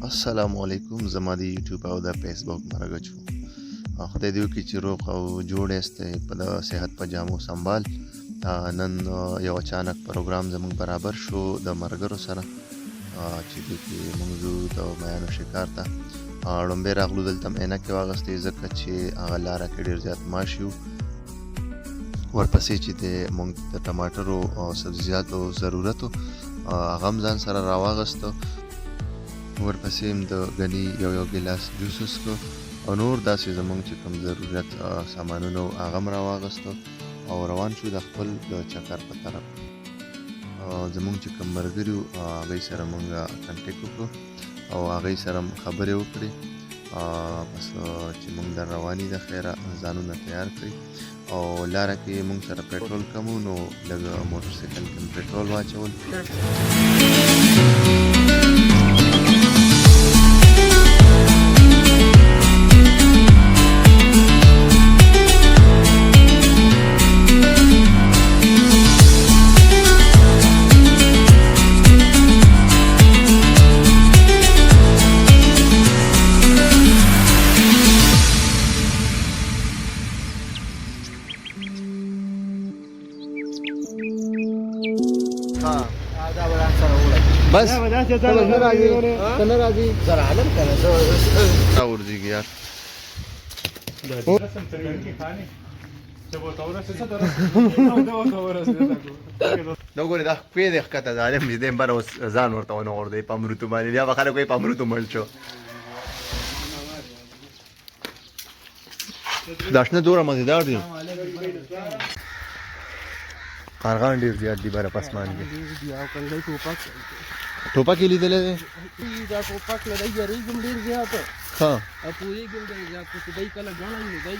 السلام علیکم زما د یوټیوب او د فیسبوک مرګ چو خدای دې وکړي چې روغ او جوړ یاست په د صحت په جامو سنبال نن یو اچانک پروګرام زموږ برابر شو د مرګرو سره چې دې کې موږ ځو د میانو شکار ته لومبۍ راغلو دلته عینکې واغستې ځکه چې هغه لاره کې ډېر زیات ماشي وو ورپسې چې د موږ د ټماټرو او سبزیجاتو ضرورت و هغه هم ځان سره راواغسته ورپسې هم د ګني یو ګیلاس جوس وڅښو او نور داسې زموږ چې کوم ضرورت سامانونه و هغه هم راواغسته او روان شو د خپل د چکر په طرف زموږ چې کوم ملګري وو هغوی سره موږ کنټیکټ وکړو او هغوی سره خبرې وکړې بس چې موږ در رواني د خیره ځانونه تیار کړئ او لاره کې موږ سره پټرول کم و نو لږ موټرسایکل کې پټرول واچول بس نه راځي زرا عالم کنه زه ورځيږي یار نو ګورې دا کوی دی ښکته د عالم دې بر اوس ځان ورته ونه غورځوي په امرتو باندې بیا به خلک وایي په امرتو مړ شو دا شنه دوره مزېدار دي کارغان ډېر زیات دي بره په اسمان کې ټوپک یې لیدلی دی دا ټوپک له دی یارېږم ډېر زیاته ښه او پوهېږم ډېر زیات چې دی کله ګڼی نو دی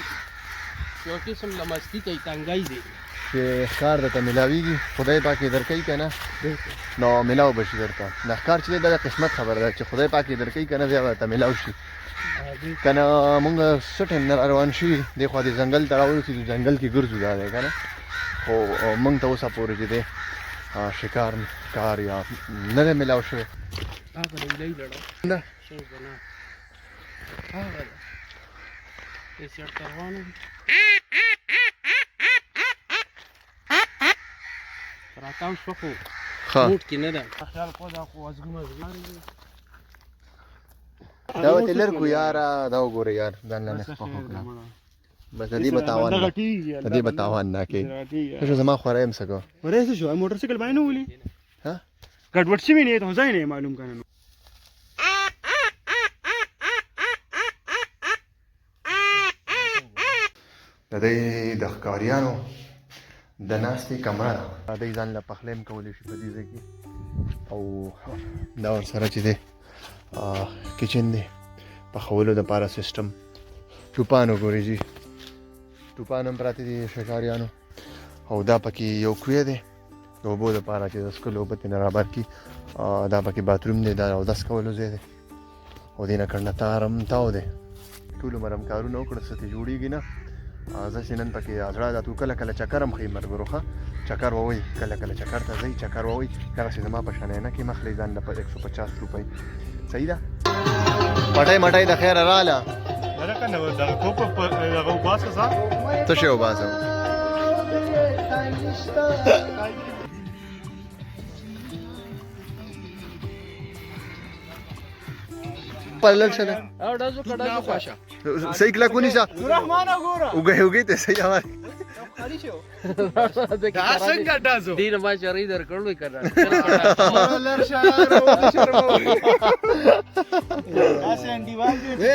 یو قسم له مستي کوي تنګی دی چې ښکار درته میلاویږي خدای پاک یې درکوي که نه نو میلاو به شي درته دا ښکار چې دی دا د قسمت خبره ده چې خدای پاک یې درکوي که نه بیا به درته میلاو شي که نه مونږ څه ټایم نه روان شوي دې خوا دې ځنګل ته راورسېدو ځنګل کې ګرځو دا دی که نه خو موږ ته اوسه پورې چې دی شکار کار یا نه دی میلاو شوی هغه لیلۍ لړه نه هغه ده دې چېرته روان وي راتاو شوه خو موټ کې نه ده خیال کوه دا خو ازغونه دا ورته لر کړو یاره دا وګوره یار ځان له نښه خوښ کړه بس د دې به تاوان د دې به تاوان نه کوي ته زما خورا یم څه کوه ورې څه شو موټرسایکل باندې نه ولي ها ګډوډ شوي نه ته ځای نه معلوم کنه د دې د ښکاریانو د ناستې کمره ده دوی ځان له پخلی هم کولی شي په دې ځای کې او دا ورسره چې دی کچن دی پخولو دپاره سیسټم ټوپان وګورئ جي ټوپان هم پراته دي شکاریانو او دا پکې یو کوی دی د اوبو دپاره چې د څښلو اوبه ترېنه رابر کړي دا پکې باتروم دی دا اودس کولو ځای دی او دې نه کړنه تار هم تاو دی ټول عمر هم کارونه وکړه څه ترې جوړېږي نه زه چې نن پکې زړه دا تو کله کله چکر هم ښیي ملګرو ښه چکر ووایي کله کله چکر ته ځئ چکر ووایي دغسې زما په شان عینکې مه خلئ ځان له 150 روپۍ صحیح ده پټۍ مټۍ د خیره راله څه شی وباسم پرلل شه ده او ډازو کډازو خواشه صحیح کلک ونیسه اوږې ته صحیح هوار دا څنګه ډازو دین ما شری در کړلو کنه لر شهر او شرمو اسن دیوال دې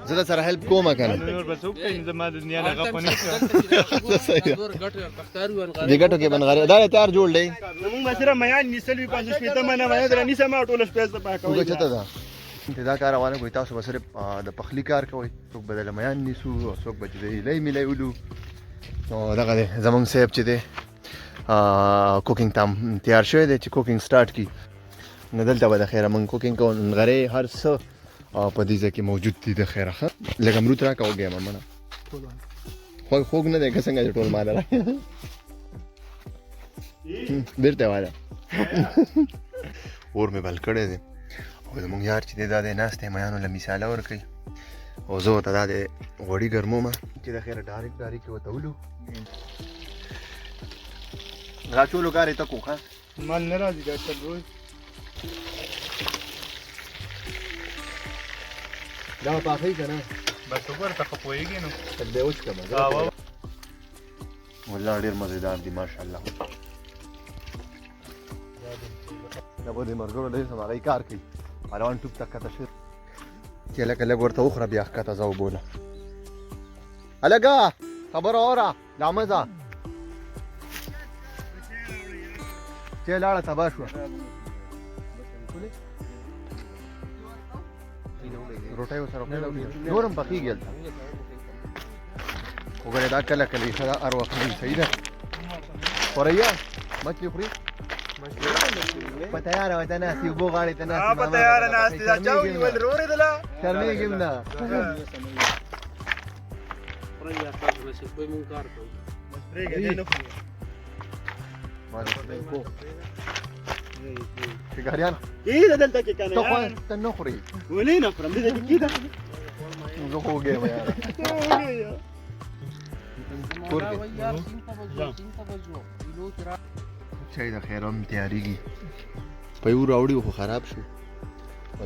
زه در سره هیلپ کوم کنه نور به څوک زما د دنیا نه غو نه دې ګټو کې بنغاره دا تیار جوړ دی موږ سره میان نسل 5 شپته منه وای در نه سم ټول شپه ته پاکو وګ چته دا دا کار روانه کوي تاسو به صرف د پخلی کار کوئ څوک بدل میان نیسو او څوک به چې دی میلای ولو نو دغه دی زمونږ صاحب چې دی کوکینګ ته تیار شوی دی چې کوکینګ سټارټ کړي نو دلته به د خیره موږ کوکینګ کوو نغرې هر څه په دې ځای کې موجود دي د خیره ښه لږ امرود راکړه وګیم منه خوږ نه دی که څنګه چې ټول مال راکړي بیرته واله اور مې بل کړی دی او زمونږ یار چې دی دا دی ناست دی میانو له مثاله ورکوي او زه ورته دا دی غوړي ګرمومه چې د خیره ډارک ډارک یې ورته ولو راچولو کار یې ته کو ښه مال نه راځي ډاکټر روز دا پاخی که نه بس وګوره ته خو پوهېږې نو تک دی وچکمه والله ډېر مزېدار دي ماشاءالله دا به د ملګرو ډېر سم هغوی کار کوي روان ټوپ ته ښکته شوی چې لکه لږ ورته وخوره بیا ښکته ځه وبوله هلکه خبره اوره لامه ځه چې لاړه تباه شوه روټۍ ورسره نور هم پخېږي هلته خو ګورې دا کله کله یې ښه ده هر وخت نه وي صحیح ده خورئ مچلې خوري په تیاره وته ناست اوبو غاړې ته ناست په تیاره ناست دا چا ونیول رورېدله شرمېږي هم نه خورئ یا تاسو رسېد کوی مونږ کار کوو پرېږده دی نه خوري شګاریان کېده دلته کې که نه ته خو یاره ته نه خورې ولې نه خورم دلته کې کېده زه خو وږی یم یاره کور کې چای د خیر هم تیارېږي په یو راوړي خو خراب شو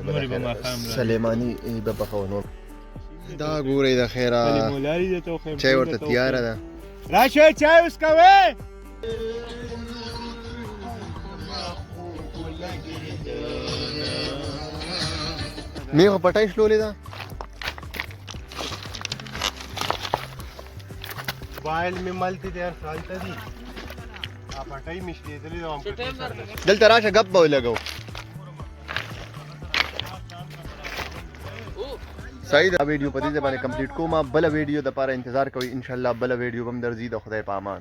نورې به ماښام راځي. سلیماني به پخوه نور دا ګورئ د خیره مولاري دې ته وښیم چای ورته تیاره ده راشئ چای وڅکوئ مې خو پټۍ شلولې ده موبایل مې ملتې دی هر سال ته دي پټۍ مې شلېدلې ده دلته راشه ګپ به ولګو صحیح ده ویډیو په دې ځای باندې کمپلیټ کوم بله ویډیو دپاره انتظار کوئ انشاءالله بله ویډیو به هم درځي د خدای په امان